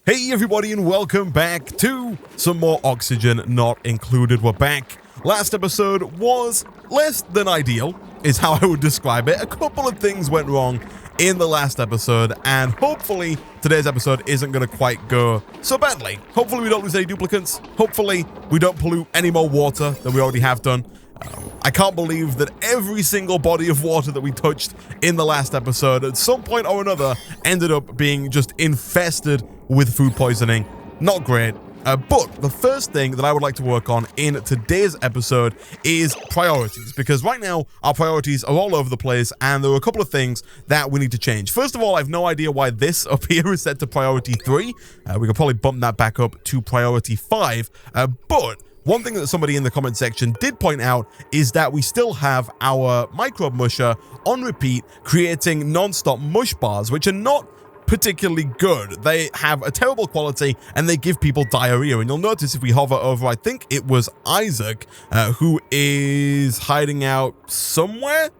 Hey everybody, and welcome back to some more Oxygen Not Included. We're back. Last episode was less than ideal, is how I would describe it. A couple of things went wrong in the last episode, and hopefully today's episode isn't going to quite go so badly. Hopefully we don't lose any duplicates. Hopefully we don't pollute any more water than we already have done. I can't believe that every single body of water that we touched in the last episode at some point or another ended up being just infested with food poisoning. Not great. But the first thing that I would like to work on in today's episode is priorities, because right now our priorities are all over the place and there are a couple of things that we need to change. First of all, I have no idea why this up here is set to priority 3. We could probably bump that back up to priority 5, but one thing that somebody in the comment section did point out is that we still have our microbe musher on repeat, creating non-stop mush bars, which are not particularly good. They have a terrible quality and they give people diarrhea. And you'll notice if we hover over, I think it was Isaac, who is hiding out somewhere.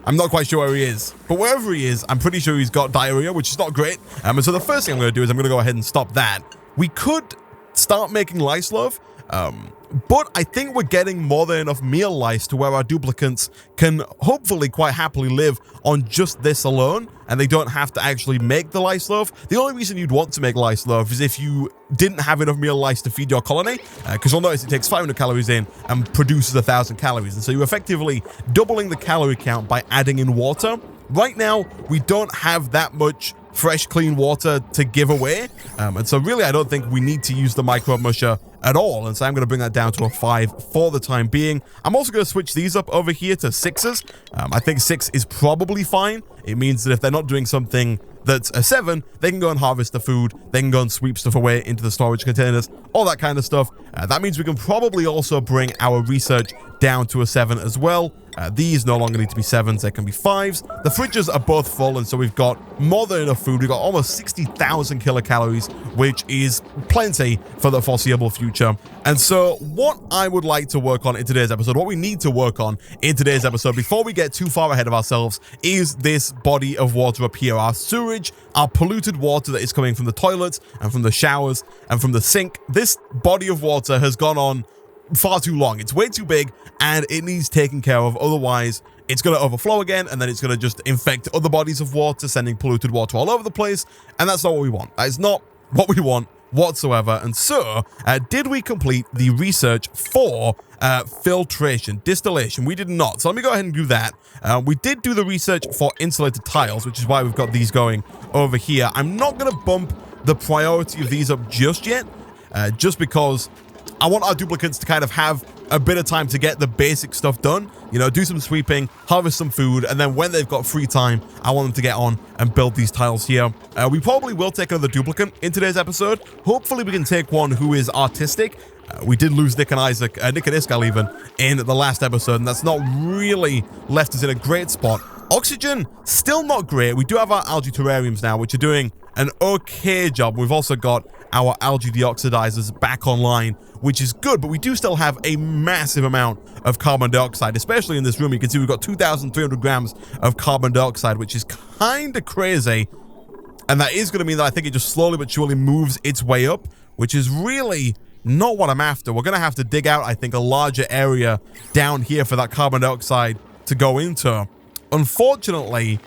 I'm not quite sure where he is, but wherever he is, I'm pretty sure he's got diarrhea, which is not great. And so the first thing I'm going to do is I'm going to go ahead and stop that. We could start making lice love, but I think we're getting more than enough meal lice to where our duplicants can hopefully quite happily live on just this alone, and they don't have to actually make the lice love. The only reason you'd want to make lice love is if you didn't have enough meal lice to feed your colony, because you'll notice it takes 500 calories in and produces 1,000 calories, and so you're effectively doubling the calorie count by adding in water. Right now, we don't have that much fresh, clean water to give away. And so really, I don't think we need to use the microbe musher at all. And so I'm going to bring that down to a 5 for the time being. I'm also going to switch these up over here to 6s. I think 6 is probably fine. It means that if they're not doing something that's a 7, they can go and harvest the food. They can go and sweep stuff away into the storage containers, all that kind of stuff. That means we can probably also bring our research down to a 7 as well. These no longer need to be 7s, they can be 5s. The fridges are both full, and so we've got more than enough food. We've got almost 60,000 kilocalories, which is plenty for the foreseeable future. And so what I would like to work on in today's episode, what we need to work on in today's episode before we get too far ahead of ourselves, is this body of water up here. Our sewage, our polluted water that is coming from the toilets and from the showers and from the sink. This body of water has gone on far too long. It's way too big and it needs taken care of. Otherwise, it's going to overflow again and then it's going to just infect other bodies of water, sending polluted water all over the place. And that's not what we want. That is not what we want whatsoever. And so, did we complete the research for filtration, distillation? We did not. So let me go ahead and do that. We did do the research for insulated tiles, which is why we've got these going over here. I'm not going to bump the priority of these up just yet, just because I want our duplicates to kind of have a bit of time to get the basic stuff done, you know, do some sweeping, harvest some food, and then when they've got free time, I want them to get on and build these tiles here. We probably will take another duplicate in today's episode. Hopefully we can take one who is artistic. We did lose Nick and Isaac, Nick and Iskal even, in the last episode, and that's not really left us in a great spot. Oxygen, still not great. We do have our algae terrariums now, which are doing an okay job. We've also got our algae deoxidizers back online, which is good, but we do still have a massive amount of carbon dioxide, especially in this room. You can see we've got 2,300 grams of carbon dioxide, which is kind of crazy. And that is going to mean that I think it just slowly but surely moves its way up, which is really not what I'm after. We're going to have to dig out, I think, a larger area down here for that carbon dioxide to go into. Unfortunately,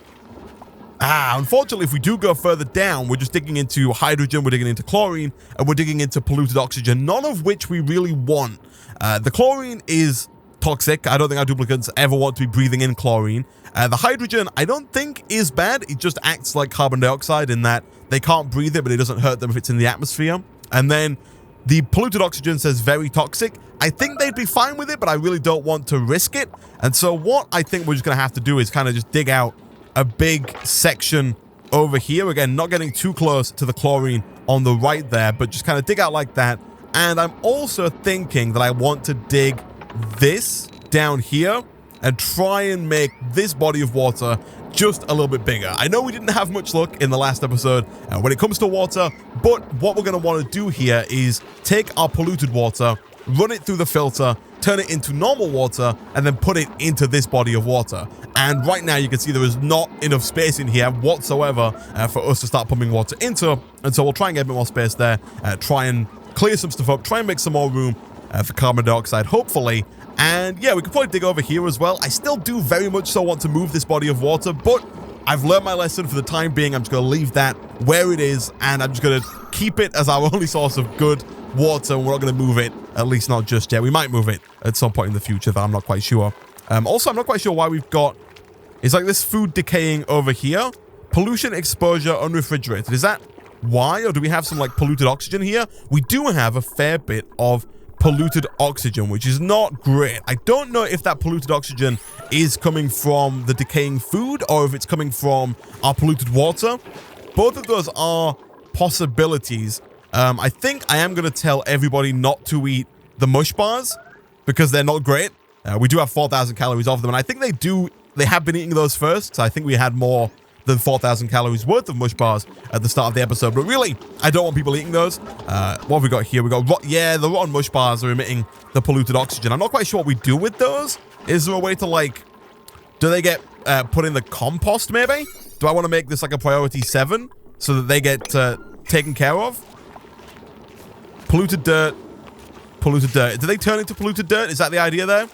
if we do go further down, we're just digging into hydrogen, we're digging into chlorine, and we're digging into polluted oxygen, none of which we really want. The chlorine is toxic. I don't think our duplicates ever want to be breathing in chlorine. The hydrogen, I don't think is bad. It just acts like carbon dioxide in that they can't breathe it, but it doesn't hurt them if it's in the atmosphere. And then the polluted oxygen says very toxic. I think they'd be fine with it, but I really don't want to risk it. And so what I think we're just going to have to do is kind of just dig out a big section over here. Again, not getting too close to the chlorine on the right there, but just kind of dig out like that. And I'm also thinking that I want to dig this down here and try and make this body of water just a little bit bigger. I know we didn't have much luck in the last episode when it comes to water, but what we're going to want to do here is take our polluted water, run it through the filter, turn it into normal water, and then put it into this body of water. And right now you can see there is not enough space in here whatsoever for us to start pumping water into. And so we'll try and get a bit more space there, try and clear some stuff up, try and make some more room for carbon dioxide, hopefully. And yeah, we could probably dig over here as well. I still do very much so want to move this body of water, but I've learned my lesson for the time being. I'm just going to leave that where it is, and I'm just going to keep it as our only source of good water. We're not going to move it, at least not just yet. We might move it at some point in the future, though I'm not quite sure. Also, I'm not quite sure why we've got... It's like this food decaying over here. Pollution, exposure, unrefrigerated. Is that why? Or do we have some like polluted oxygen here? We do have a fair bit of polluted oxygen, which is not great. I don't know if that polluted oxygen is coming from the decaying food or if it's coming from our polluted water. Both of those are possibilities. I think I am going to tell everybody not to eat the mush bars because they're not great. We do have 4,000 calories of them, and I think they have been eating those first, so I think we had more than 4,000 calories worth of mush bars at the start of the episode. But really, I don't want people eating those. What have we got here? We got, the rotten mush bars are emitting the polluted oxygen. I'm not quite sure what we do with those. Is there a way to, like, do they get put in the compost, maybe? Do I want to make this like a priority 7 so that they get taken care of? Polluted dirt. Polluted dirt. Do they turn into polluted dirt? Is that the idea there?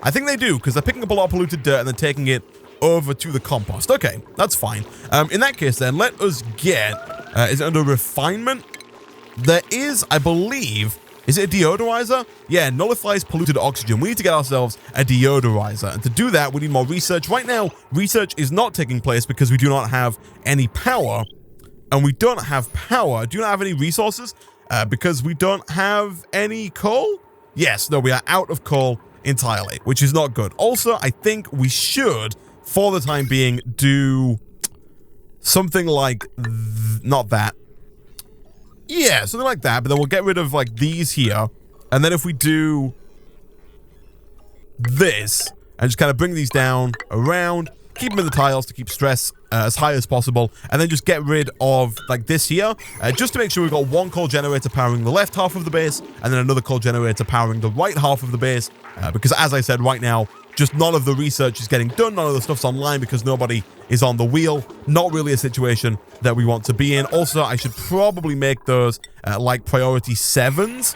I think they do, because they're picking up a lot of polluted dirt and then taking it over to the compost. Okay, that's fine. In that case, then, let us get... is it under refinement? There is, I believe... Is it a deodorizer? Yeah, nullifies polluted oxygen. We need to get ourselves a deodorizer. And to do that, we need more research. Right now, research is not taking place because we do not have any power. And we don't have power. Do you not have any resources? Because we don't have any coal? Yes, no, we are out of coal entirely, which is not good. Also, I think we should, for the time being, do something like... not that. Yeah, something like that, but then we'll get rid of, like, these here. And then if we do this, and just kind of bring these down around, keep them in the tiles to keep stress as high as possible, and then just get rid of, like, this here, just to make sure we've got one coal generator powering the left half of the base, and then another coal generator powering the right half of the base, because, as I said, right now, just none of the research is getting done, none of the stuff's online because nobody is on the wheel. Not really a situation that we want to be in. Also, I should probably make those like priority 7s.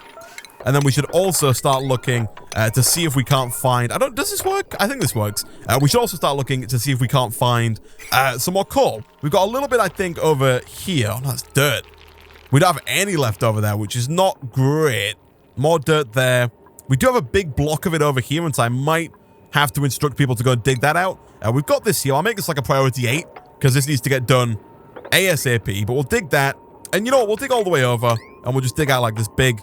And then we should also start looking to see if we can't find... does this work? I think this works. We should also start looking to see if we can't find some more coal. We've got a little bit, I think, over here. Oh, that's dirt. We don't have any left over there, which is not great. More dirt there. We do have a big block of it over here, and so I might have to instruct people to go dig that out. We've got this here. I'll make this like a priority 8 because this needs to get done ASAP, but we'll dig that. And you know what? We'll dig all the way over and we'll just dig out like this big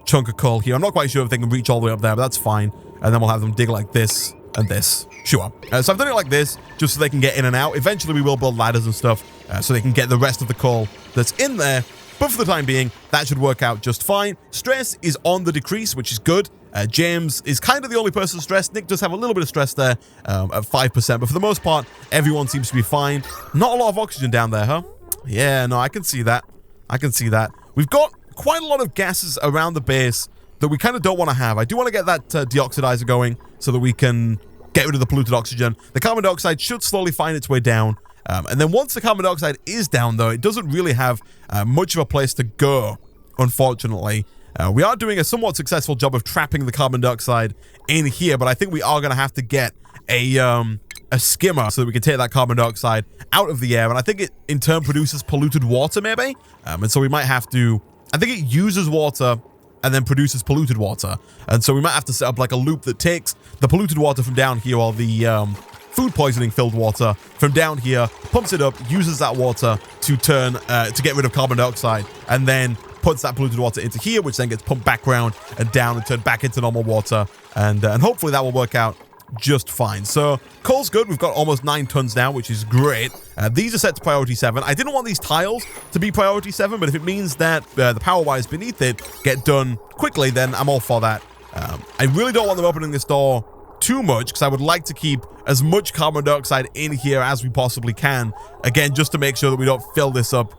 chunk of coal here. I'm not quite sure if they can reach all the way up there, but that's fine. And then we'll have them dig like this and this. Sure. So I've done it like this just so they can get in and out. Eventually we will build ladders and stuff so they can get the rest of the coal that's in there. But for the time being, that should work out just fine. Stress is on the decrease, which is good. James is kind of the only person stressed. Nick does have a little bit of stress there at 5%, but for the most part, everyone seems to be fine. Not a lot of oxygen down there, huh? Yeah, no, I can see that. I can see that. We've got quite a lot of gases around the base that we kind of don't want to have. I do want to get that deoxidizer going so that we can get rid of the polluted oxygen. The carbon dioxide should slowly find its way down. And then once the carbon dioxide is down, though, it doesn't really have much of a place to go, unfortunately. We are doing a somewhat successful job of trapping the carbon dioxide in here, but I think we are going to have to get a skimmer so that we can take that carbon dioxide out of the air. And I think it, in turn, produces polluted water, maybe? And so we might have to... I think it uses water and then produces polluted water. And so we might have to set up like a loop that takes the polluted water from down here, or the food poisoning filled water from down here, pumps it up, uses that water to turn to get rid of carbon dioxide, and then puts that polluted water into here, which then gets pumped back around and down and turned back into normal water. And hopefully that will work out just fine. So coal's good. We've got almost 9 tons now, which is great. These are set to priority 7. I didn't want these tiles to be priority 7, but if it means that the power wires beneath it get done quickly, then I'm all for that. I really don't want them opening this door too much because I would like to keep as much carbon dioxide in here as we possibly can. Again, just to make sure that we don't fill this up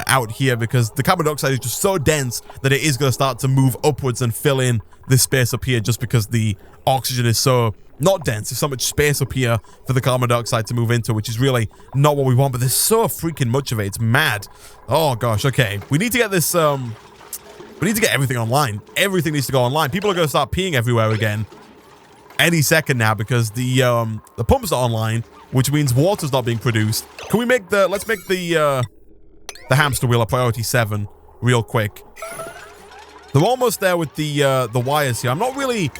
out here because the carbon dioxide is just so dense that it is going to start to move upwards and fill in this space up here just because the oxygen is so not dense. There's so much space up here for the carbon dioxide to move into, which is really not what we want, but there's so freaking much of it. It's mad. Oh gosh, okay. We need to get this, we need to get everything online. Everything needs to go online. People are going to start peeing everywhere again any second now because the pumps are online, which means water's not being produced. Can we make let's make the hamster wheel a priority 7 real quick. They're almost there with the wires here. I'm not really...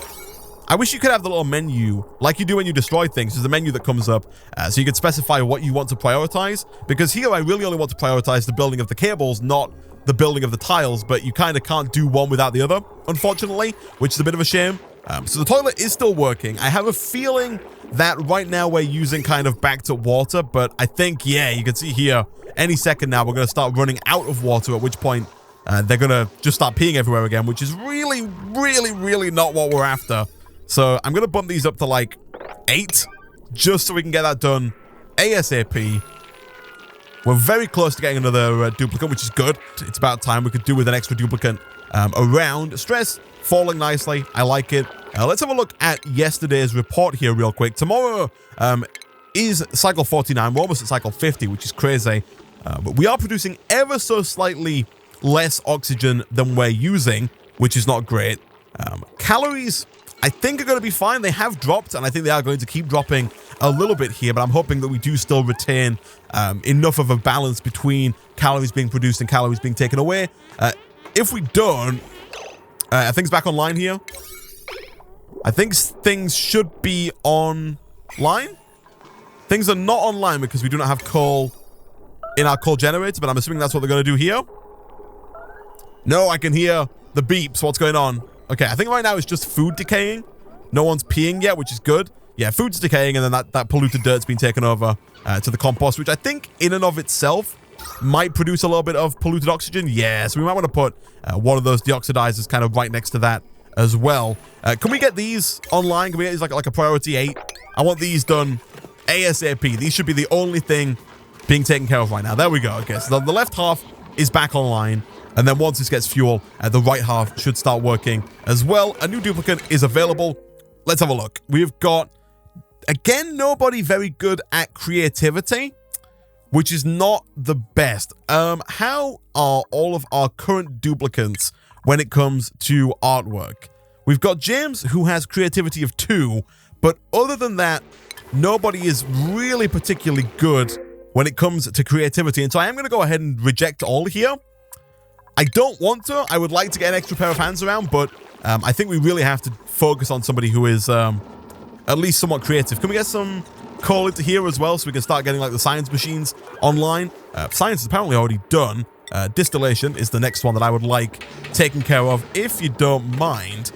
I wish you could have the little menu like you do when you destroy things. There's a menu that comes up so you can specify what you want to prioritize. Because here I really only want to prioritize the building of the cables, not the building of the tiles. But you kind of can't do one without the other, unfortunately, which is a bit of a shame. So the toilet is still working. I have a feeling that right now we're using kind of backed up water. But I think, yeah, you can see here, any second now we're going to start running out of water, at which point they're going to just start peeing everywhere again, which is really, really, really not what we're after. So I'm going to bump these up to like 8 just so we can get that done ASAP. We're very close to getting another duplicate, which is good. It's about time. We could do with an extra duplicate around. Stress falling nicely. I like it. Let's have a look at yesterday's report here real quick. Tomorrow is cycle 49. We're almost at cycle 50, which is crazy. But we are producing ever so slightly less oxygen than we're using, which is not great. Calories, I think, are going to be fine. They have dropped, and I think they are going to keep dropping a little bit here, but I'm hoping that we do still retain enough of a balance between calories being produced and calories being taken away. If we don't, are things back online here? I think things should be online. Things are not online because we do not have coal in our coal generator, but I'm assuming that's what they're going to do here. No, I can hear the beeps. What's going on? Okay, I think right now it's just food decaying. No one's peeing yet, which is good. Yeah, food's decaying, and then that polluted dirt's been taken over to the compost, which I think in and of itself might produce a little bit of polluted oxygen. Yeah, so we might want to put one of those deoxidizers kind of right next to that as well. Can we get these online? Can we get these like a priority 8? I want these done ASAP. These should be the only thing being taken care of right now. There we go. Okay, so the left half is back online. And then once this gets fuel, the right half should start working as well. A new duplicate is available. Let's have a look. We've got, again, nobody very good at creativity, which is not the best. How are all of our current duplicates when it comes to artwork? We've got James, who has creativity of 2, but other than that, nobody is really particularly good when it comes to creativity. And so I am going to go ahead and reject all here. I don't want to. I would like to get an extra pair of hands around, but I think we really have to focus on somebody who is at least somewhat creative. Can we get some coal into here as well so we can start getting like the science machines online? Science is apparently already done. Distillation is the next one that I would like taken care of, if you don't mind.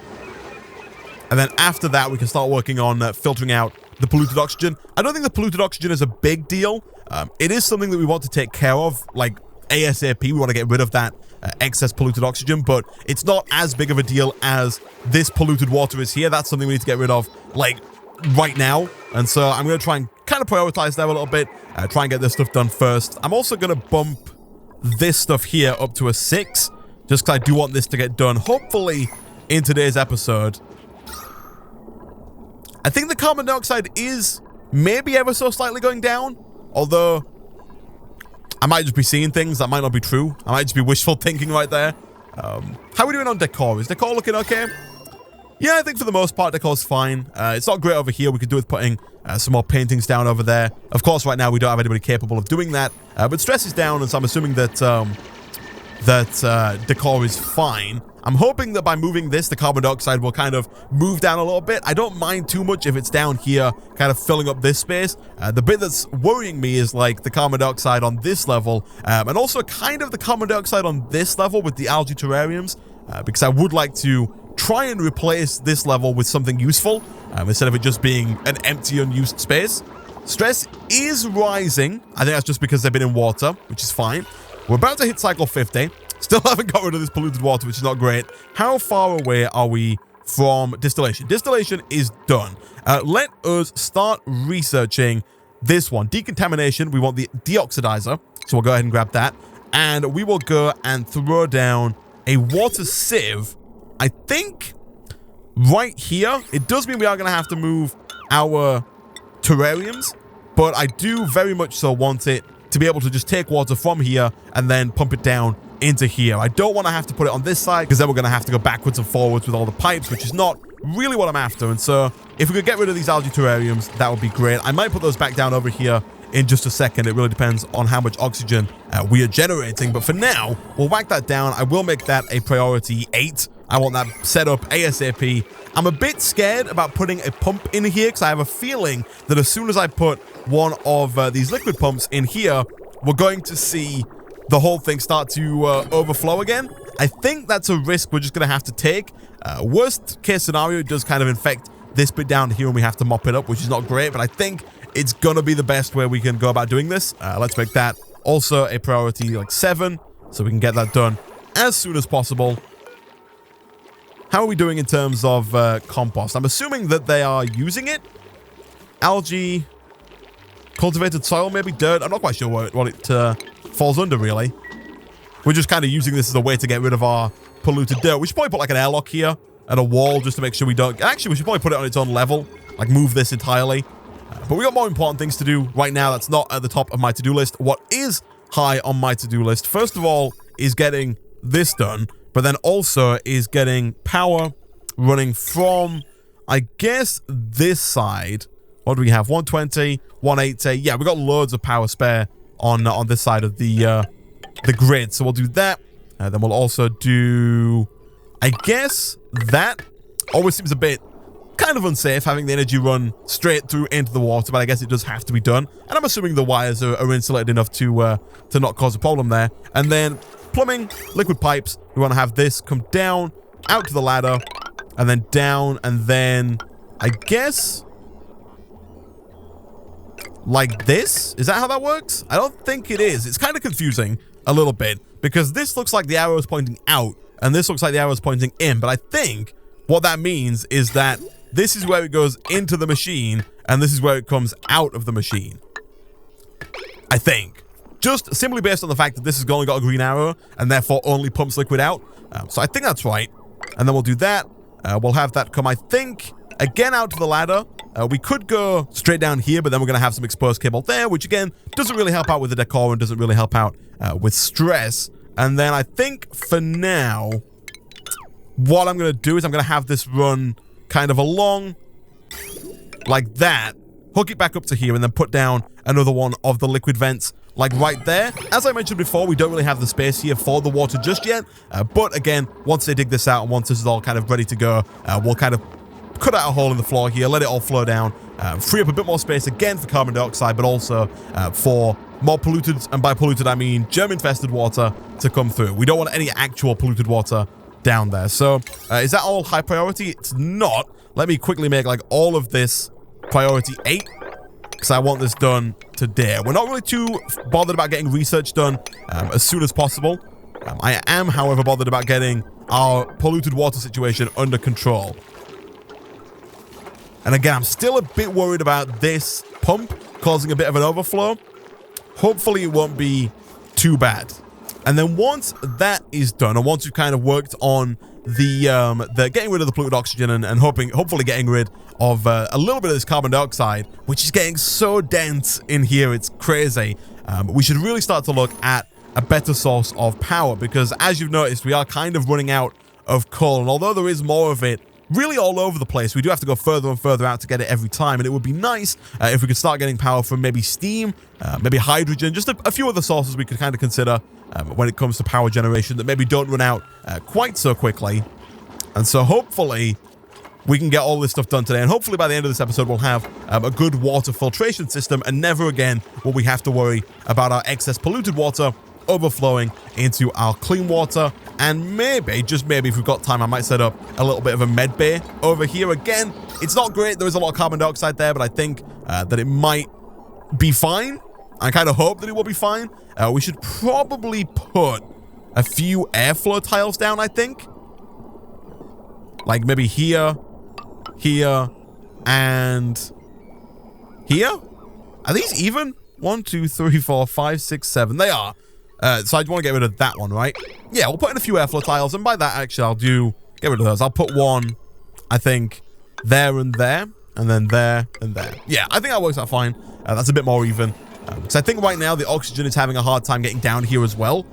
And then after that, we can start working on filtering out the polluted oxygen. I don't think the polluted oxygen is a big deal. It is something that we want to take care of, like ASAP. We want to get rid of that excess polluted oxygen, but it's not as big of a deal as this polluted water is here. That's something we need to get rid of, like, right now. And so I'm going to try and kind of prioritize there a little bit, try and get this stuff done first. I'm also going to bump this stuff here up to a 6, just because I do want this to get done, hopefully, in today's episode. I think the carbon dioxide is maybe ever so slightly going down, although I might just be seeing things that might not be true. I might just be wishful thinking right there. How are we doing on decor? Is decor looking okay? Yeah, I think for the most part, decor's fine. It's not great over here. We could do with putting some more paintings down over there. Of course, right now, we don't have anybody capable of doing that. But stress is down, and so I'm assuming that decor is fine. I'm hoping that by moving this, the carbon dioxide will kind of move down a little bit. I don't mind too much if it's down here, kind of filling up this space. The bit that's worrying me is like the carbon dioxide on this level, and also kind of the carbon dioxide on this level with the algae terrariums, because I would like to try and replace this level with something useful, instead of it just being an empty, unused space. Stress is rising. I think that's just because they've been in water, which is fine. We're about to hit cycle 50. Still haven't got rid of this polluted water, which is not great. How far away are we from distillation? Distillation is done. Let us start researching this one. Decontamination, we want the deoxidizer, so we'll go ahead and grab that. and we will go and throw down a water sieve. I think right here. It does mean we are going to have to move our terrariums, but I do very much so want it to be able to just take water from here and then pump it down into here. I don't want to have to put it on this side, because then we're going to have to go backwards and forwards with all the pipes, which is not really what I'm after. And so if we could get rid of these algae terrariums, that would be great. I might put those back down over here in just a second. It really depends on how much oxygen we are generating. But for now, we'll whack that down. I will make that a priority 8. I want that set up ASAP. I'm a bit scared about putting a pump in here, because I have a feeling that as soon as I put one of these liquid pumps in here, we're going to see the whole thing start to overflow again. I think that's a risk we're just going to have to take. Worst case scenario, it does kind of infect this bit down here and we have to mop it up, which is not great, but I think it's going to be the best way we can go about doing this. Let's make that also a priority like 7, so we can get that done as soon as possible. How are we doing in terms of compost? I'm assuming that they are using it. Algae, cultivated soil, maybe dirt. I'm not quite sure what it falls under, really. We're just kind of using this as a way to get rid of our polluted dirt. We should probably put like an airlock here and a wall just to make sure we don't... Actually, we should probably put it on its own level. Like move this entirely. But we got more important things to do right now. That's not at the top of my to-do list. What is high on my to-do list, first of all, is getting this done. But then also is getting power running from, I guess, this side. What do we have? 120, 180. Yeah, we got loads of power spare on this side of the grid. So we'll do that. Then we'll also do, I guess, that. Always seems a bit kind of unsafe having the energy run straight through into the water, but I guess it does have to be done. And I'm assuming the wires are insulated enough to not cause a problem there. And then plumbing, liquid pipes. We want to have this come down, out to the ladder, and then down, and then I guess like this? Is that how that works? I don't think it is. It's kind of confusing a little bit, because this looks like the arrow is pointing out, and this looks like the arrow is pointing in, but I think what that means is that this is where it goes into the machine, and this is where it comes out of the machine. I think. Just simply based on the fact that this has only got a green arrow, and therefore only pumps liquid out. So I think that's right. And then we'll do that. We'll have that come, I think, again out to the ladder. We could go straight down here, but then we're going to have some exposed cable there, which again, doesn't really help out with the decor and doesn't really help out with stress. And then I think for now, what I'm going to do is I'm going to have this run kind of along like that, hook it back up to here, and then put down another one of the liquid vents like right there. As I mentioned before, we don't really have the space here for the water just yet. But again, once they dig this out and once this is all kind of ready to go, we'll kind of cut out a hole in the floor here, let it all flow down, free up a bit more space again for carbon dioxide, but also for more polluted, and by polluted I mean germ-infested water to come through. We don't want any actual polluted water down there. So is that all high priority? It's not. Let me quickly make like all of this priority 8, because I want this done today. We're not really too bothered about getting research done as soon as possible. I am, however, bothered about getting our polluted water situation under control. And again, I'm still a bit worried about this pump causing a bit of an overflow. Hopefully it won't be too bad. And then once that is done, and once we've kind of worked on the getting rid of the polluted oxygen and hopefully getting rid of a little bit of this carbon dioxide, which is getting so dense in here, it's crazy. We should really start to look at a better source of power, because as you've noticed, we are kind of running out of coal. And although there is more of it really all over the place, we do have to go further and further out to get it every time. And it would be nice if we could start getting power from maybe steam, maybe hydrogen, just a few other sources we could kind of consider when it comes to power generation that maybe don't run out quite so quickly. And so hopefully we can get all this stuff done today. And hopefully by the end of this episode, we'll have a good water filtration system, and never again will we have to worry about our excess polluted water overflowing into our clean water. And maybe, just maybe, if we've got time, I might set up a little bit of a med bay over here. Again, it's not great. There is a lot of carbon dioxide there, but I think that it might be fine. I kind of hope that it will be fine. We should probably put a few airflow tiles down, I think. Like maybe here, here, and here. Are these even? 1, 2, 3, 4, 5, 6, 7. They are. So I want to get rid of that one, right? Yeah, we'll put in a few airflow tiles, and by that, actually, I'll get rid of those. I'll put one, I think, there and there, and then there and there. Yeah, I think that works out fine. That's a bit more even. Because I think right now the oxygen is having a hard time getting down here as well.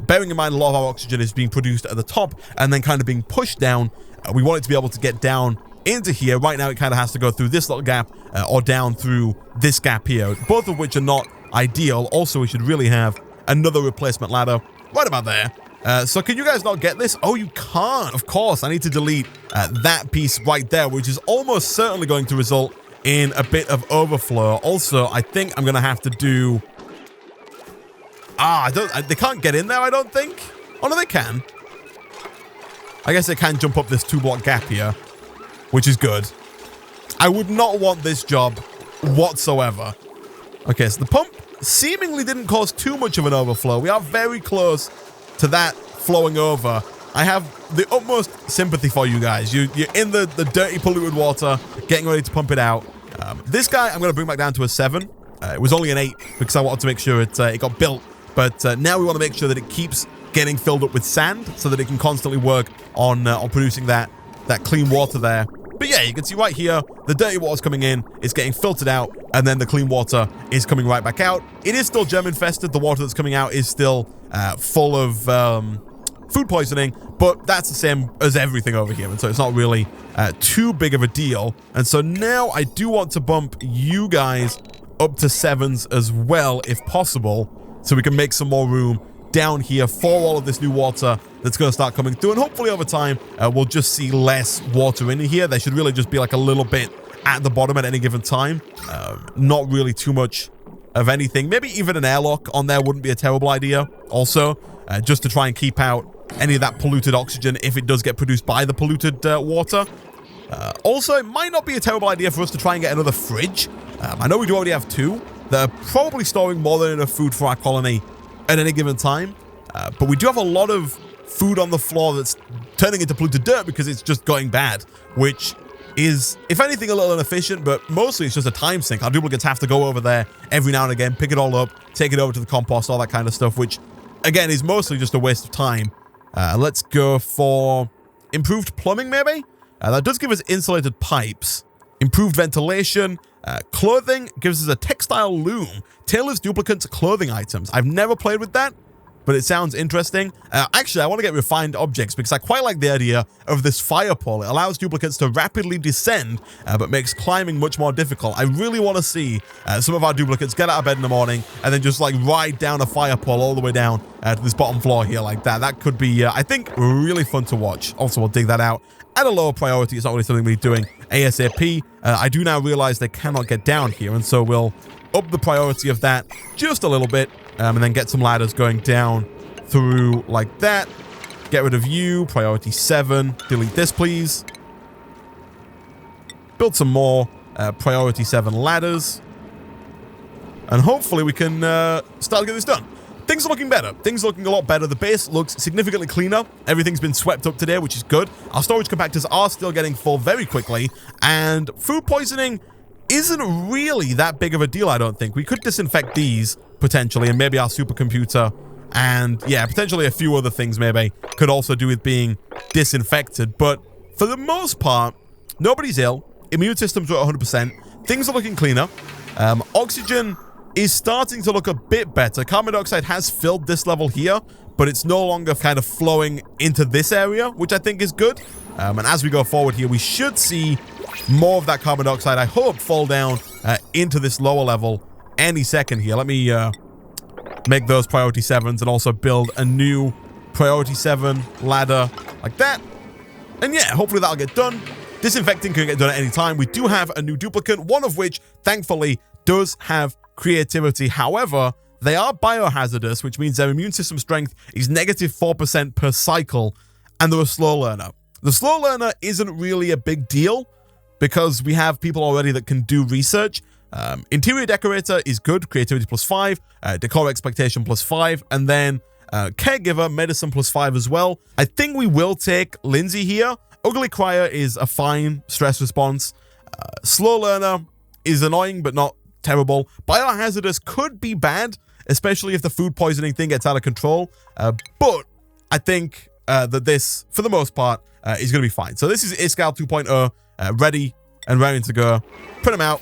Bearing in mind a lot of our oxygen is being produced at the top and then kind of being pushed down. We want it to be able to get down into here. Right now it kind of has to go through this little gap or down through this gap here, both of which are not ideal. Also, we should really have another replacement ladder right about there. So can you guys not get this? Oh, you can't. Of course, I need to delete that piece right there, which is almost certainly going to result in a bit of overflow. Also, I think I'm going to have to do... they can't get in there, I don't think. Oh, no, they can. I guess they can jump up this 2-block gap here, which is good. I would not want this job whatsoever. Okay, so the pump seemingly didn't cause too much of an overflow. We are very close to that flowing over. I have the utmost sympathy for you guys. You're in the dirty, polluted water, getting ready to pump it out. This guy, I'm going to bring back down to a 7. It was only an 8 because I wanted to make sure it got built. But now we want to make sure that it keeps getting filled up with sand so that it can constantly work on producing that clean water there. But yeah, you can see right here, the dirty water's coming in, it's getting filtered out, and then the clean water is coming right back out. It is still germ-infested. The water that's coming out is still full of food poisoning, but that's the same as everything over here, and so it's not really too big of a deal. And so now I do want to bump you guys up to 7s as well, if possible, so we can make some more room down here for all of this new water that's going to start coming through. And hopefully over time, we'll just see less water in here. There should really just be like a little bit at the bottom at any given time. Not really too much of anything. Maybe even an airlock on there wouldn't be a terrible idea. Also, just to try and keep out any of that polluted oxygen if it does get produced by the polluted water. Also, it might not be a terrible idea for us to try and get another fridge. I know we do already have 2 that are probably storing more than enough food for our colony at any given time. But we do have a lot of food on the floor that's turning into polluted dirt because it's just going bad, which is, if anything, a little inefficient, but mostly it's just a time sink. Our duplicates have to go over there every now and again, pick it all up, take it over to the compost, all that kind of stuff, which, again, is mostly just a waste of time. Let's go for improved plumbing, maybe? That does give us insulated pipes, improved ventilation. Clothing gives us a textile loom. Tailors duplicates clothing items. I've never played with that, but it sounds interesting. Actually, I want to get refined objects because I quite like the idea of this fire pole. It allows duplicates to rapidly descend, but makes climbing much more difficult. I really want to see some of our duplicates get out of bed in the morning and then just like ride down a fire pole all the way down to this bottom floor here like that. That could be, I think, really fun to watch. Also, we'll dig that out at a lower priority. It's not really something we're doing ASAP. I do now realize they cannot get down here, and so we'll up the priority of that just a little bit, and then get some ladders going down through like that. Get rid of you, priority 7. Delete this, please. Build some more priority 7 ladders, and hopefully we can start to get this done. Things are looking better. Things are looking a lot better. The base looks significantly cleaner. Everything's been swept up today, which is good. Our storage compactors are still getting full very quickly, and food poisoning isn't really that big of a deal, I don't think. We could disinfect these, potentially, and maybe our supercomputer, and yeah, potentially a few other things maybe could also do with being disinfected. But for the most part, nobody's ill. Immune systems are at 100%. Things are looking cleaner. Oxygen is starting to look a bit better. Carbon dioxide has filled this level here, but it's no longer kind of flowing into this area, which I think is good. And as we go forward here, we should see more of that carbon dioxide, I hope, fall down into this lower level any second here. Let me make those priority 7s and also build a new priority 7 ladder like that. And yeah, hopefully that'll get done. Disinfecting can get done at any time. We do have a new duplicate, one of which, thankfully, does have creativity. However, they are biohazardous, which means their immune system strength is -4% per cycle, and they're a slow learner. The slow learner isn't really a big deal because we have people already that can do research. Interior decorator is good, creativity +5, decor expectation +5, and then caregiver medicine +5 as well. I think we will take Lindsay here. Ugly crier is a fine stress response. Slow learner is annoying but not terrible. Biohazardous could be bad especially if the food poisoning thing gets out of control. But I think that this, for the most part, is going to be fine. So this is Iskall 2.0, ready and raring to go. Print them out,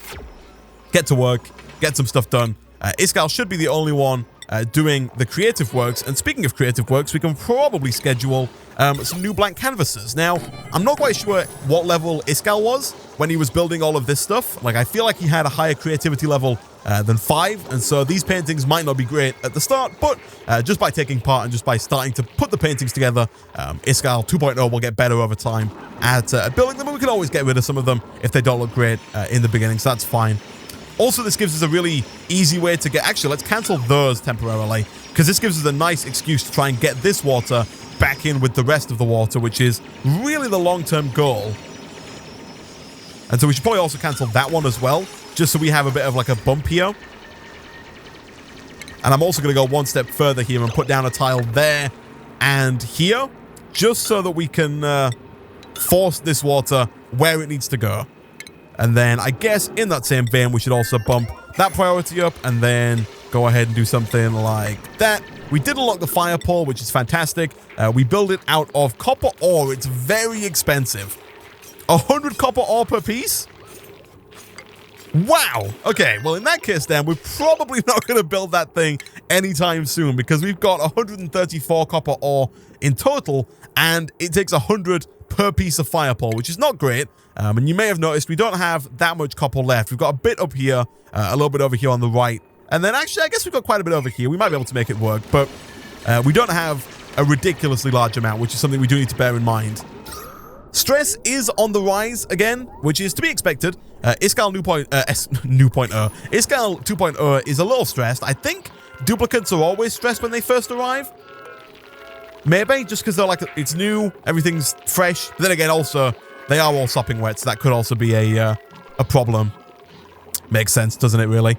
get to work, get some stuff done. Iskall should be the only one doing the creative works. And speaking of creative works, we can probably schedule some new blank canvases. Now, I'm not quite sure what level Iskall was when he was building all of this stuff. Like, I feel like he had a higher creativity level than 5, and so these paintings might not be great at the start, but just by taking part and just by starting to put the paintings together, Iskall 2.0 will get better over time at building them, and we can always get rid of some of them if they don't look great in the beginning, so that's fine. Also, this gives us a really easy way to get... Actually, let's cancel those temporarily, because this gives us a nice excuse to try and get this water back in with the rest of the water, which is really the long-term goal. And so we should probably also cancel that one as well, just so we have a bit of like a bump here. And I'm also going to go one step further here and put down a tile there and here, just so that we can force this water where it needs to go. And then I guess in that same vein, we should also bump that priority up and then go ahead and do something like that. We did unlock the fire pole, which is fantastic. We build it out of copper ore. It's very expensive. 100 copper ore per piece? Wow. Okay, well, in that case, then, we're probably not going to build that thing anytime soon because we've got 134 copper ore in total, and it takes 100 per piece of fire pole, which is not great. And you may have noticed we don't have that much copper left. We've got a bit up here, a little bit over here on the right, and then actually, I guess we've got quite a bit over here. We might be able to make it work, but we don't have a ridiculously large amount, which is something we do need to bear in mind. Stress is on the rise again, which is to be expected. Iskall Iskall 2.0 is a little stressed. I think duplicates are always stressed when they first arrive. Maybe, just because they're like, it's new, everything's fresh. But then again, also, they are all sopping wet, so that could also be a problem. Makes sense, doesn't it, really?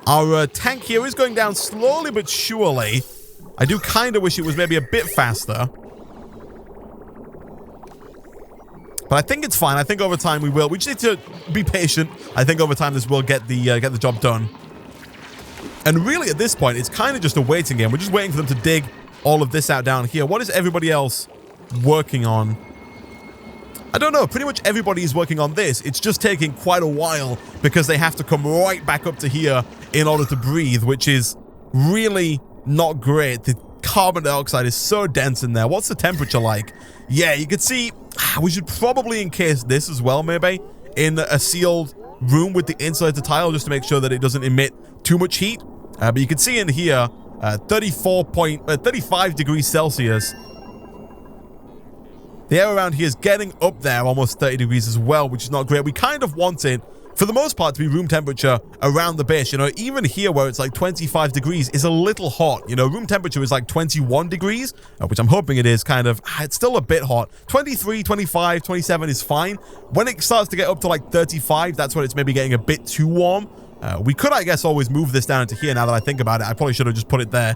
Our tank here is going down slowly but surely. I do kind of wish it was maybe a bit faster. But I think it's fine. I think over time we will. We just need to be patient. I think over time this will get the job done. And really at this point, it's kind of just a waiting game. We're just waiting for them to dig all of this out down here. What is everybody else working on? I don't know. Pretty much everybody is working on this. It's just taking quite a while because they have to come right back up to here in order to breathe, which is really not great. The carbon dioxide is so dense in there. What's the temperature like? Yeah, you can see we should probably encase this as well, maybe, in a sealed room with the insulated tile just to make sure that it doesn't emit too much heat. But you can see in here, 35 degrees Celsius. The air around here is getting up there almost 30 degrees as well, which is not great. We kind of want it, for the most part, to be room temperature around the base. You know, even here where it's like 25 degrees is a little hot. You know, room temperature is like 21 degrees, which I'm hoping it is kind of, it's still a bit hot. 23, 25, 27 is fine. When it starts to get up to like 35, that's when it's maybe getting a bit too warm. We could, I guess, always move this down into here now that I think about it. I probably should have just put it there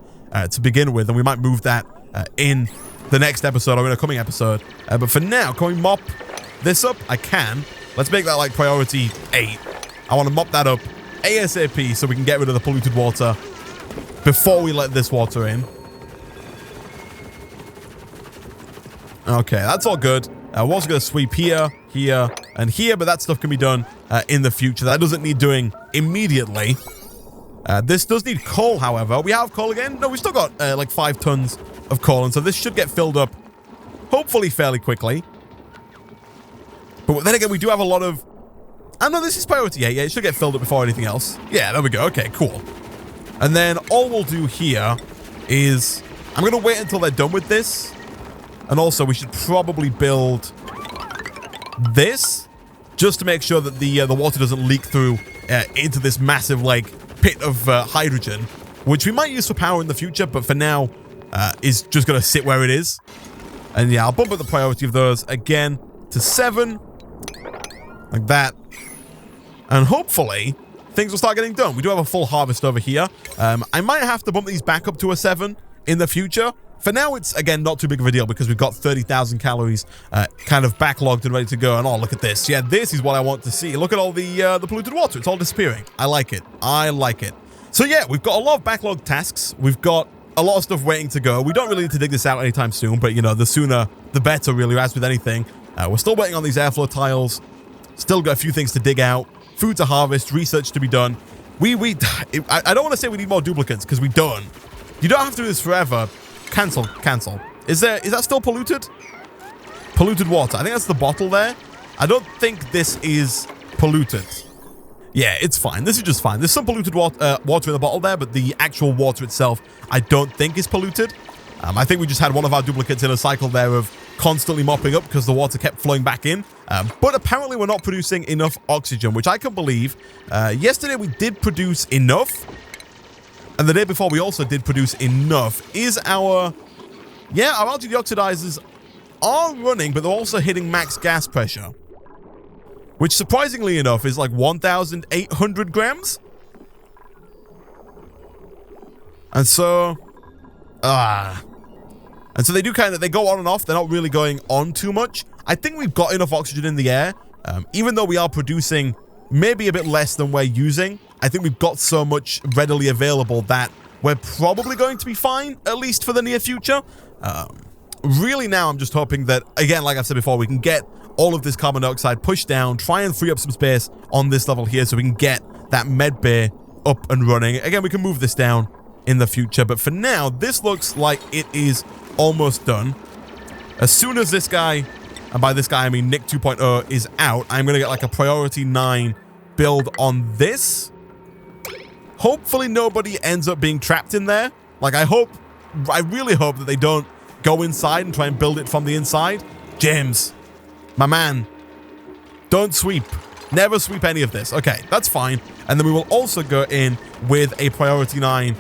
to begin with, and we might move that in the next episode or in a coming episode. But for now, can we mop this up? I can. Let's make that like priority 8. I want to mop that up ASAP so we can get rid of the polluted water before we let this water in. Okay, that's all good. We're also going to sweep here, here, and here, but that stuff can be done in the future. That doesn't need doing immediately. This does need coal, however. We have coal again? No, we still got like 5 tons of coal, and so this should get filled up hopefully fairly quickly. But then again, we do have a lot of... I know this is priority 8. Yeah, it should get filled up before anything else. Yeah, there we go. Okay, cool. And then all we'll do here is... I'm going to wait until they're done with this. And also, we should probably build this just to make sure that the water doesn't leak through into this massive, like, pit of hydrogen, which we might use for power in the future, but for now is just going to sit where it is. And yeah, I'll bump up the priority of those again to 7. Like that. And hopefully, things will start getting done. We do have a full harvest over here. I might have to bump these back up to a 7 in the future. For now, it's, again, not too big of a deal because we've got 30,000 calories kind of backlogged and ready to go. And oh, look at this. Yeah, this is what I want to see. Look at all the polluted water. It's all disappearing. I like it. I like it. So yeah, we've got a lot of backlog tasks. We've got a lot of stuff waiting to go. We don't really need to dig this out anytime soon, but you know, the sooner the better, really, as with anything. We're still waiting on these airflow tiles. Still got a few things to dig out, food to harvest, research to be done. I don't want to say we need more duplicates, because we don't. You don't have to do this forever. Cancel. Is that still polluted? Polluted water. I think that's the bottle there. I don't think this is polluted. Yeah, it's fine. This is just fine. There's some polluted water in the bottle there, but the actual water itself, I don't think is polluted. I think we just had one of our duplicates in a cycle there of constantly mopping up because the water kept flowing back in. But apparently we're not producing enough oxygen, which I can believe. Yesterday we did produce enough. And the day before we also did produce enough. Our algae deoxidizers are running, but they're also hitting max gas pressure. Which, surprisingly enough, is like 1,800 grams. And so... And so they go on and off. They're not really going on too much. I think we've got enough oxygen in the air. Even though we are producing maybe a bit less than we're using, I think we've got so much readily available that we're probably going to be fine, at least for the near future. Really now, I'm just hoping that, again, like I've said before, we can get all of this carbon dioxide pushed down, try and free up some space on this level here so we can get that med bay up and running. Again, we can move this down in the future, but for now, this looks like it is almost done. As soon as this guy, and by this guy I mean Nick 2.0, is out, I'm going to get like a priority 9 build on this. Hopefully nobody ends up being trapped in there. Like, I really hope that they don't go inside and try and build it from the inside. James, my man, don't sweep. Never sweep any of this. Okay, that's fine. And then we will also go in with a priority 9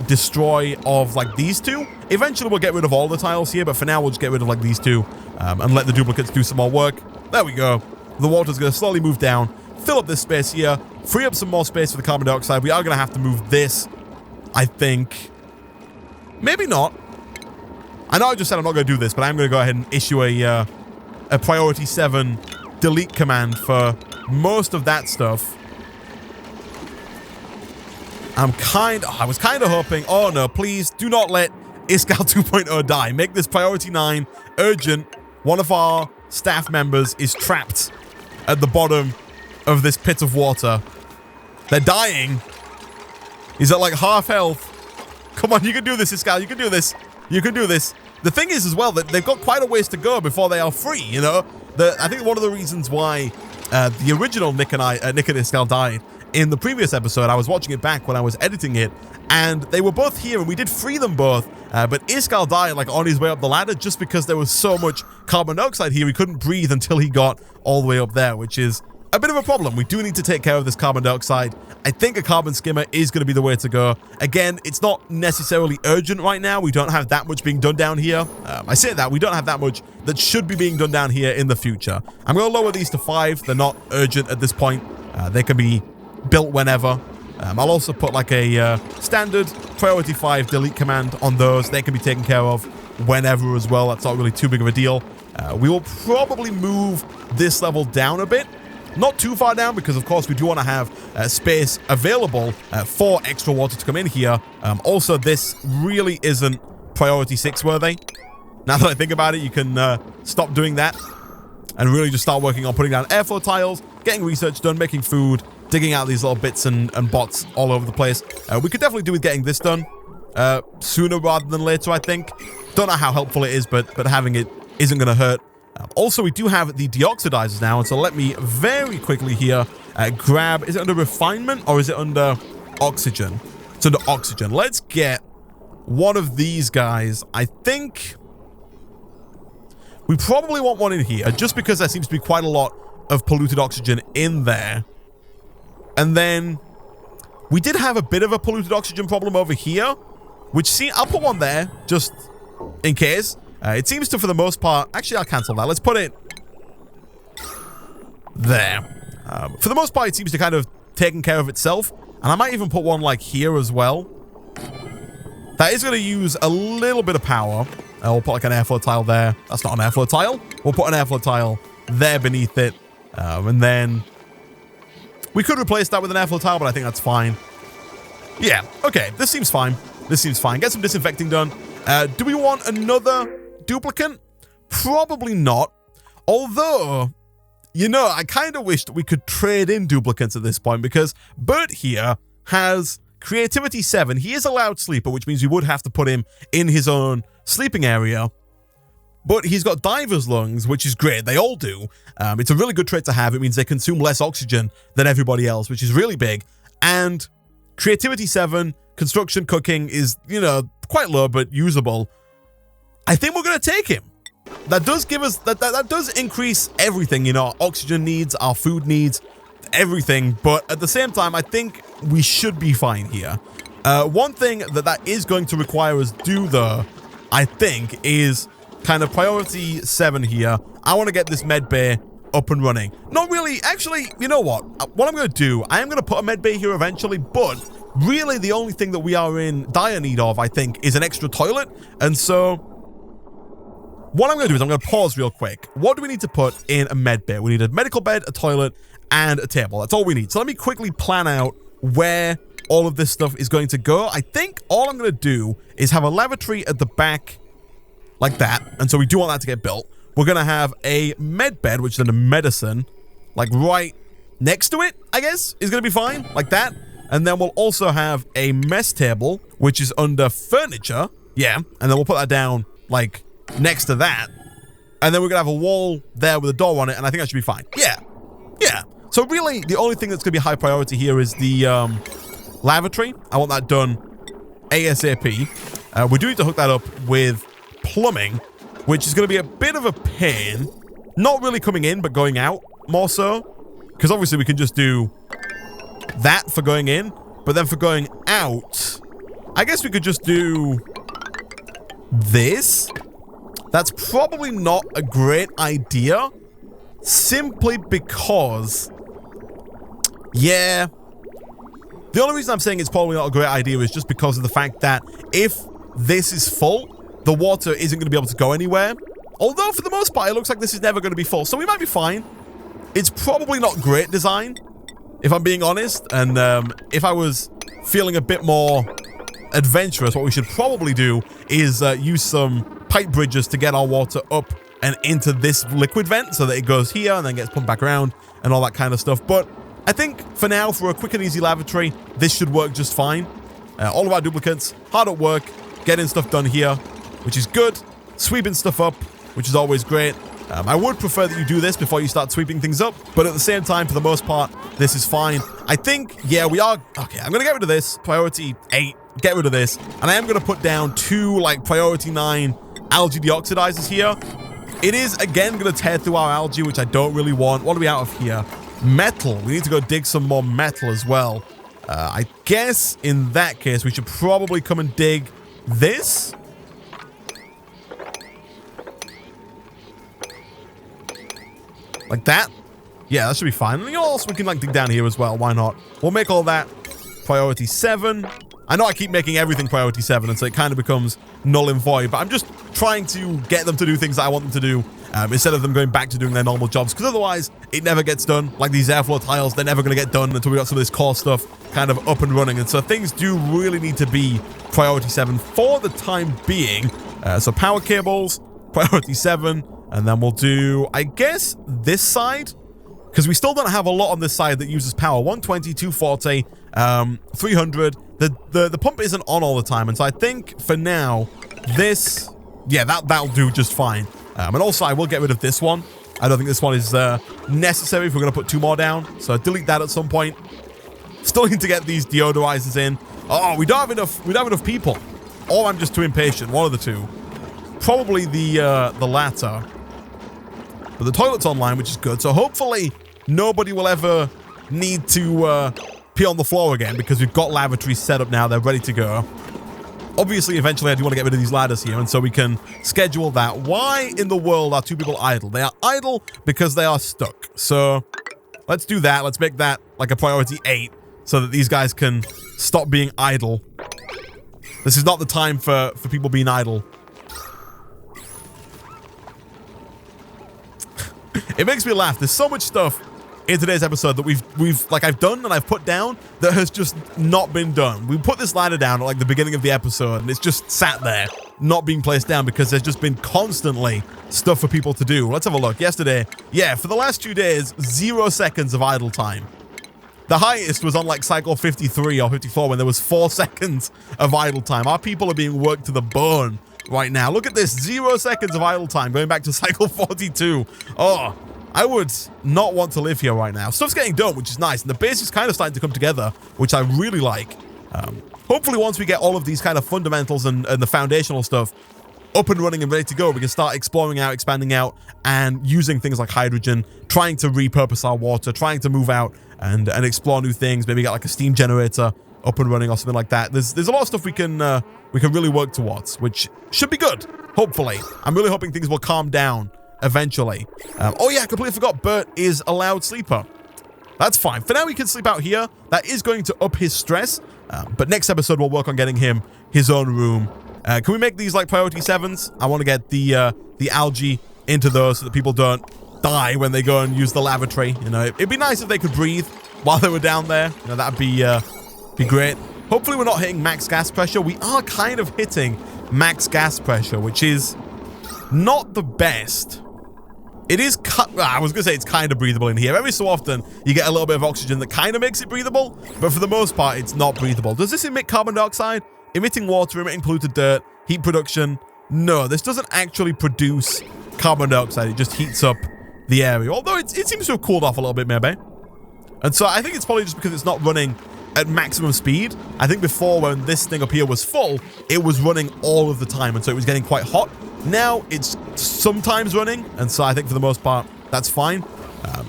destroy of like these two. Eventually we'll get rid of all the tiles here, but for now we'll just get rid of like these two and let the duplicates do some more work. There we go. The water's going to slowly move down, fill up this space here, free up some more space for the carbon dioxide. We are going to have to move this, I think. Maybe not. I know I just said I'm not going to do this, but I'm going to go ahead and issue a priority 7 delete command for most of that stuff. I was kind of hoping, oh no, please do not let Iskal 2.0 die. Make this priority 9 urgent. One of our staff members is trapped at the bottom of this pit of water. They're dying. He's at like half health. Come on, you can do this, Iskal. You can do this. You can do this. The thing is as well that they've got quite a ways to go before they are free, you know? I think one of the reasons why the original Nick and Iskal died in the previous episode, I was watching it back when I was editing it, and they were both here, and we did free them both, but Iskal died like on his way up the ladder just because there was so much carbon dioxide here, he couldn't breathe until he got all the way up there, which is a bit of a problem. We do need to take care of this carbon dioxide. I think a carbon skimmer is going to be the way to go. Again, it's not necessarily urgent right now. We don't have that much being done down here. I say that, we don't have that much that should be being done down here in the future. I'm going to lower these to 5. They're not urgent at this point. They can be built whenever. I'll also put like a standard priority 5 delete command on those. They can be taken care of whenever as well. That's not really too big of a deal. We will probably move this level down a bit. Not too far down because, of course, we do want to have space available for extra water to come in here. Also, this really isn't priority 6 worthy. Now that I think about it, you can stop doing that and really just start working on putting down airflow tiles, getting research done, making food, digging out these little bits and bots all over the place. We could definitely do with getting this done sooner rather than later, I think. Don't know how helpful it is, but having it isn't going to hurt. Also, we do have the deoxidizers now, and so let me very quickly here grab... Is it under refinement or is it under oxygen? It's under oxygen. Let's get one of these guys. I think we probably want one in here, just because there seems to be quite a lot of polluted oxygen in there. And then we did have a bit of a polluted oxygen problem over here, which I'll put one there just in case. It seems to, for the most part... Actually, I'll cancel that. Let's put it there. For the most part, it seems to kind of taken care of itself. And I might even put one like here as well. That is going to use a little bit of power. We'll put like an airflow tile there. That's not an airflow tile. We'll put an airflow tile there beneath it. And then we could replace that with an airflow tile, but I think that's fine. Yeah, okay, this seems fine. This seems fine. Get some disinfecting done. Do we want another duplicant? Probably not. Although, you know, I kind of wish that we could trade in duplicants at this point, because Bert here has creativity 7. He is a loud sleeper, which means we would have to put him in his own sleeping area. But he's got diver's lungs, which is great. They all do. It's a really good trait to have. It means they consume less oxygen than everybody else, which is really big. And creativity 7, construction, cooking is, you know, quite low, but usable. I think we're going to take him. That does give us, that does increase everything, you know, our oxygen needs, our food needs, everything. But at the same time, I think we should be fine here. One thing that is going to require us do, though, I think, is kind of priority 7 here. I want to get this med bay up and running. Not really. Actually, you know what? What I'm going to do, I am going to put a med bay here eventually, but really the only thing that we are in dire need of, I think, is an extra toilet. And so what I'm going to do is I'm going to pause real quick. What do we need to put in a med bay? We need a medical bed, a toilet, and a table. That's all we need. So let me quickly plan out where all of this stuff is going to go. I think all I'm going to do is have a lavatory at the back like that. And so we do want that to get built. We're going to have a med bed, which is in a medicine, like right next to it, I guess, is going to be fine, like that. And then we'll also have a mess table, which is under furniture. Yeah. And then we'll put that down, like, next to that. And then we're going to have a wall there with a door on it, and I think that should be fine. Yeah. Yeah. So really, the only thing that's going to be high priority here is the lavatory. I want that done ASAP. We do need to hook that up with plumbing, which is going to be a bit of a pain. Not really coming in, but going out more so. Because obviously we can just do that for going in. But then for going out, I guess we could just do this. That's probably not a great idea. Simply because, yeah. The only reason I'm saying it's probably not a great idea is just because of the fact that if this is full, the water isn't going to be able to go anywhere. Although, for the most part, it looks like this is never going to be full. So we might be fine. It's probably not great design, if I'm being honest. And if I was feeling a bit more adventurous, what we should probably do is use some pipe bridges to get our water up and into this liquid vent so that it goes here and then gets pumped back around and all that kind of stuff. But I think for now, for a quick and easy lavatory, this should work just fine. All of our duplicates, hard at work, getting stuff done here, which is good. Sweeping stuff up, which is always great. I would prefer that you do this before you start sweeping things up, but at the same time, for the most part, this is fine. I think, yeah, we are... Okay, I'm going to get rid of this. Priority 8, get rid of this. And I am going to put down 2, like, priority 9 algae deoxidizers here. It is, again, going to tear through our algae, which I don't really want. What are we out of here? Metal. We need to go dig some more metal as well. I guess, in that case, we should probably come and dig this. Like that. Yeah, that should be fine. And also we can like dig down here as well. Why not? We'll make all that priority 7. I know I keep making everything priority 7, and so it kind of becomes null and void, but I'm just trying to get them to do things that I want them to do instead of them going back to doing their normal jobs, because otherwise it never gets done. Like these airflow tiles, they're never going to get done until we got some of this core stuff kind of up and running, and so things do really need to be priority 7 for the time being. So power cables, priority 7. And then we'll do, I guess, this side. Because we still don't have a lot on this side that uses power. 120, 240, 300. The pump isn't on all the time. And so I think, for now, this... Yeah, that'll do just fine. And also, I will get rid of this one. I don't think this one is necessary if we're going to put 2 more down. So delete that at some point. Still need to get these deodorizers in. Oh, we don't have enough people. Or I'm just too impatient. One of the two. Probably the latter. But the toilet's online, which is good. So hopefully nobody will ever need to pee on the floor again, because we've got lavatories set up now. They're ready to go. Obviously, eventually, I do want to get rid of these ladders here, and so we can schedule that. Why in the world are 2 people idle? They are idle because they are stuck. So let's do that. Let's make that like a priority 8 so that these guys can stop being idle. This is not the time for people being idle. It makes me laugh. There's so much stuff in today's episode that we've like I've done and I've put down that has just not been done. We put this ladder down at like the beginning of the episode and it's just sat there, not being placed down because there's just been constantly stuff for people to do. Let's have a look. Yesterday, yeah, for the last 2 days, 0 seconds of idle time. The highest was on like cycle 53 or 54 when there was 4 seconds of idle time. Our people are being worked to the bone right now. Look at this, 0 seconds of idle time going back to cycle 42. Oh, I would not want to live here right now. Stuff's getting done, which is nice. And the base is kind of starting to come together, which I really like. Hopefully once we get all of these kind of fundamentals and the foundational stuff up and running and ready to go, we can start exploring out, expanding out, and using things like hydrogen, trying to repurpose our water, trying to move out and explore new things. Maybe get like a steam generator up and running or something like that. There's a lot of stuff we can really work towards, which should be good. Hopefully, I'm really hoping things will calm down eventually. Oh yeah, I completely forgot. Bert is a loud sleeper. That's fine. For now, he can sleep out here. That is going to up his stress. But next episode, we'll work on getting him his own room. Can we make these like priority 7s? I want to get the algae into those so that people don't die when they go and use the lavatory. You know, it'd be nice if they could breathe while they were down there. You know, that'd be great. Hopefully, we're not hitting max gas pressure. We are kind of hitting max gas pressure, which is not the best. It is, I was going to say it's kind of breathable in here. Every so often, you get a little bit of oxygen that kind of makes it breathable, but for the most part, it's not breathable. Does this emit carbon dioxide? Emitting water, emitting polluted dirt, heat production? No, this doesn't actually produce carbon dioxide. It just heats up the area, although it seems to have cooled off a little bit, maybe. And so I think it's probably just because it's not running at maximum speed. I think before, when this thing up here was full, it was running all of the time, and so it was getting quite hot. Now it's sometimes running, and so I think for the most part, that's fine.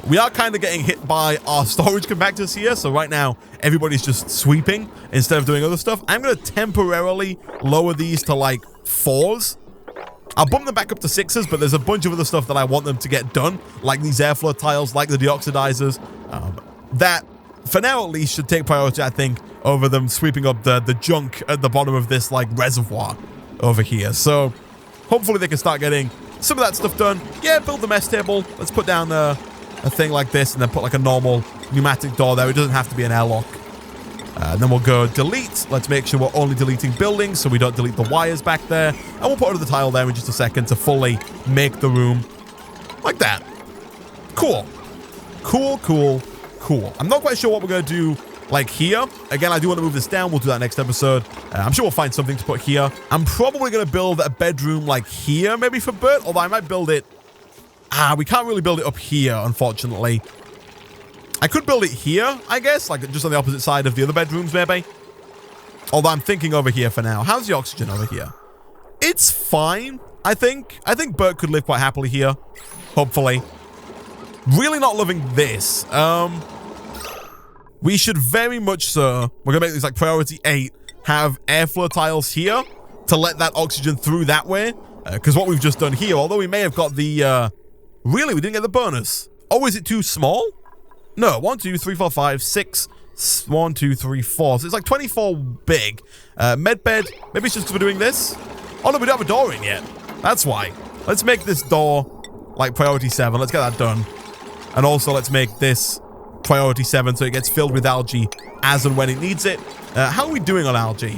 We are kind of getting hit by our storage compactors here, so right now, everybody's just sweeping instead of doing other stuff. I'm going to temporarily lower these to like 4s. I'll bump them back up to 6s, but there's a bunch of other stuff that I want them to get done, like these airflow tiles, like the deoxidizers. That, for now at least, should take priority, I think, over them sweeping up the junk at the bottom of this like reservoir over here. So hopefully they can start getting some of that stuff done. Yeah, build the mess table. Let's put down a thing like this and then put like a normal pneumatic door there. It doesn't have to be an airlock. And then we'll go delete. Let's make sure we're only deleting buildings so we don't delete the wires back there. And we'll put another tile there in just a second to fully make the room like that. Cool. Cool, cool, cool. I'm not quite sure what we're going to do like here. Again, I do want to move this down. We'll do that next episode. I'm sure we'll find something to put here. I'm probably going to build a bedroom like here, maybe for Bert, although I might build it. We can't really build it up here, unfortunately. I could build it here, I guess, like just on the opposite side of the other bedrooms, maybe. Although I'm thinking over here for now. How's the oxygen over here? It's fine, I think. I think Bert could live quite happily here, hopefully. Really not loving this. We should very much so, we're going to make this like priority 8, have airflow tiles here to let that oxygen through that way. Because what we've just done here, although we may have got the, really, we didn't get the bonus. Oh, is it too small? No, 1, 2, 3, 4, 5, 6, 1, 2, 3, 4. So it's like 24 big. Medbed, maybe it's just because we're doing this. Oh no, we don't have a door in yet. That's why. Let's make this door like priority 7. Let's get that done. And also let's make this priority 7 so it gets filled with algae as and when it needs it. How are we doing on algae?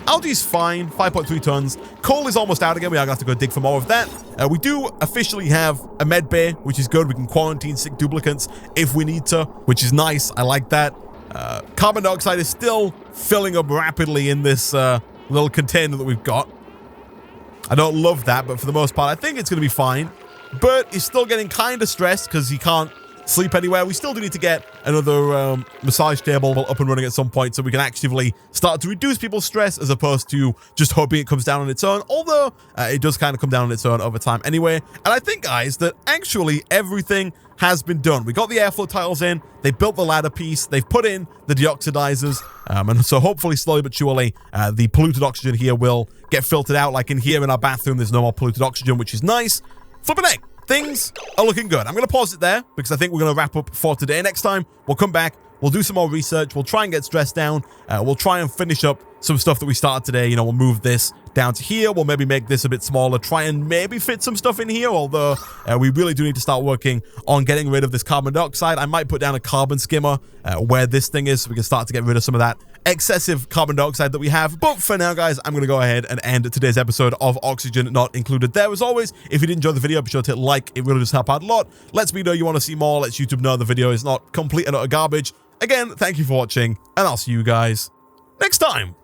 Algae's fine, 5.3 tons. Coal is almost out again. We are going to have to go dig for more of that. We do officially have a med bay, which is good. We can quarantine sick duplicates if we need to, which is nice. I like that. Carbon dioxide is still filling up rapidly in this little container that we've got. I don't love that, but for the most part, I think it's going to be fine. Bert is still getting kind of stressed because he can't sleep anywhere. We still do need to get another massage table up and running at some point so we can actively start to reduce people's stress as opposed to just hoping it comes down on its own, although it does kind of come down on its own over time anyway. And I think, guys, that actually everything has been done. We got the airflow tiles in, they built the ladder piece, they've put in the deoxidizers, and so hopefully slowly but surely the polluted oxygen here will get filtered out. Like in here in our bathroom, there's no more polluted oxygen, which is nice. Flippin' egg. Things are looking good. I'm going to pause it there because I think we're going to wrap up for today. Next time, we'll come back. We'll do some more research. We'll try and get stressed down. We'll try and finish up some stuff that we started today. You know, we'll move this down to here. We'll maybe make this a bit smaller, try and maybe fit some stuff in here, although we really do need to start working on getting rid of this carbon dioxide. I might put down a carbon skimmer where this thing is so we can start to get rid of some of that excessive carbon dioxide that we have. But for now, guys, I'm going to go ahead and end today's episode of Oxygen Not Included there. As always, if you did enjoy the video, be sure to hit like. It really does help out a lot. Lets me know you want to see more. Lets YouTube know the video is not complete and utter garbage. Again, thank you for watching, and I'll see you guys next time.